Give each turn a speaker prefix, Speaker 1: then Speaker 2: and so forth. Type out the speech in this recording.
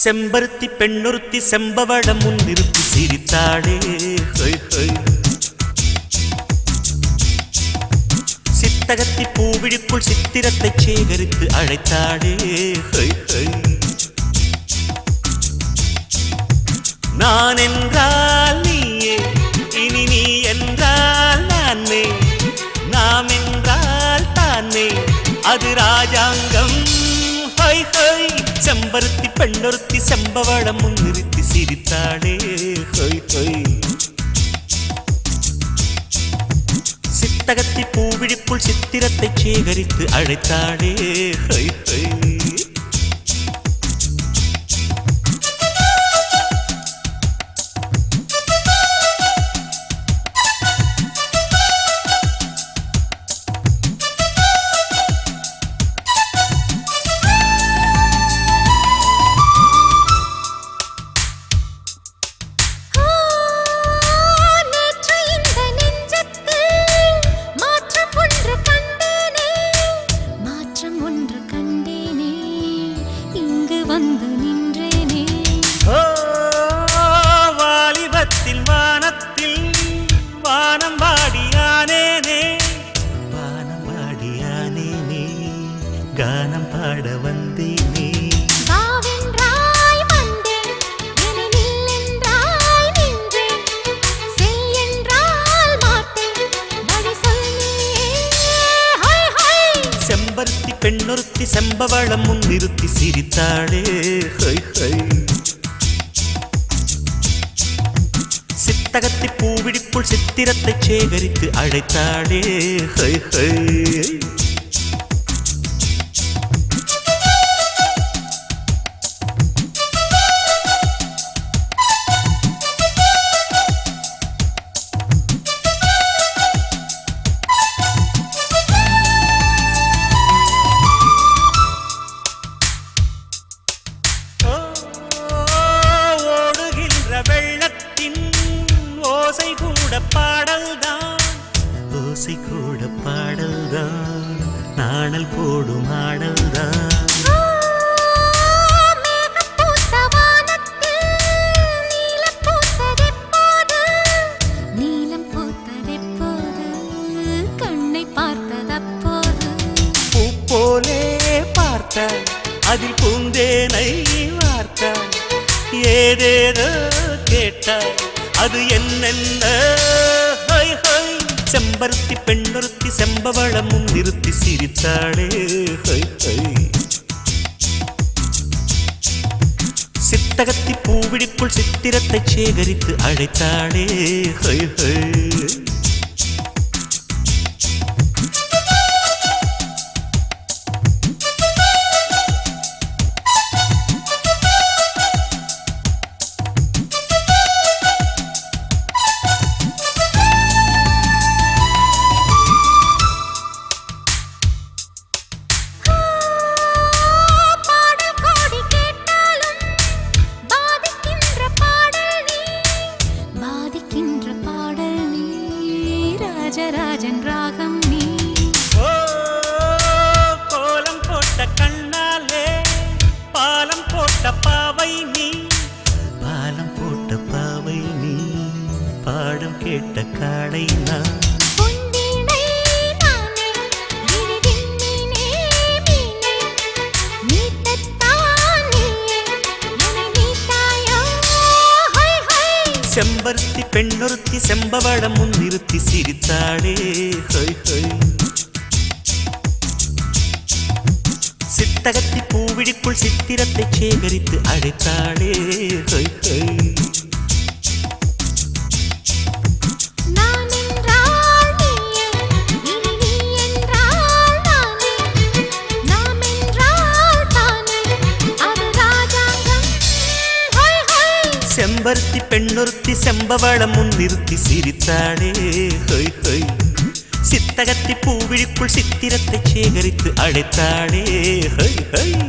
Speaker 1: செம்பருத்தி பெண்ணொருத்தி செம்பவளம் முன்னிறுத்தி சிரித்தாளே ஹொய் ஹொய். சித்தகத்தி பூவிழிக்குள் சித்திரத்தை சேகரித்து அழைத்தாளே ஹொய் ஹொய். நான் என்றால் நீயே, இனி நீ என்றால் நானே, நாம் என்றால் தானே, அது ராஜாங்கம் ஹொய் ஹொய். செம்பருத்தி பெண்ணொருத்தி செம்பவளம் முன்னிறுத்தி சிரித்தாளே ஹொய் ஹொய். சித்தகத்தி பூவிழிக்குள் சித்திரத்தை சேகரித்து அழைத்தாளே ஹொய் ஹொய். வாலிபத்தில் வானத்தில் வானம் பாடியானேனே, வானம் பாடியானேனே, கானம் பாட வந்தேனே. செம்பருத்தி பெண்ணொருத்தி செம்பவளம் முன்னிறுத்தி சிரித்தாளே ஹொய் ஹொய். சித்தகத்தி பூவிழிக்குள் சித்திரத்தை சேகரித்து அழைத்தாளே ஹொய் ஹொய். ஓசை கூட பாடல்தான், ஓசை கூட பாடல்தான், நாணல் போடும் ஆடல்தான்.
Speaker 2: கண்ணை பார்த்ததப்போது
Speaker 1: பூ போலே பார்த்த அதில் பூந்தேனை வார்த்த, ஏதேதோ கேட்டாய் அது என்னென்ன ஹொய் ஹொய். செம்பருத்தி பெண்ணொருத்தி செம்பவளம் முன்னிறுத்தி சிரித்தாளே ஹொய் ஹொய். சித்தகத்தி பூவிழிக்குள் சித்திரத்தை சேகரித்து அழைத்தாளே ஹொய் ஹொய்.
Speaker 2: ராஜராஜன் ராகம் நீ.
Speaker 1: ஓ கோலம் போட்ட கண்ணாலே பாலம் போட்ட பாவை நீ, பாலம் போட்ட பாவை நீ, பாடம் கேட்ட காளை நான். செம்பருத்தி பெண்ணொருத்தி செம்பவளம் முன்னிறுத்தி சிரித்தாளே ஹொய் ஹொய். சித்தகத்தி பூவிழிக்குள் சித்திரத்தை சேகரித்து அழைத்தாளே ஹொய் ஹொய். செம்பருத்தி பெண்ணொருத்தி செம்பவளம் முன்னிறுத்தி சிரித்தாளே ஹொய் ஹொய். சித்தகத்தி பூவிழிக்குள் சித்திரத்தை சேகரித்து அழைத்தாளே ஹொய் ஹொய்.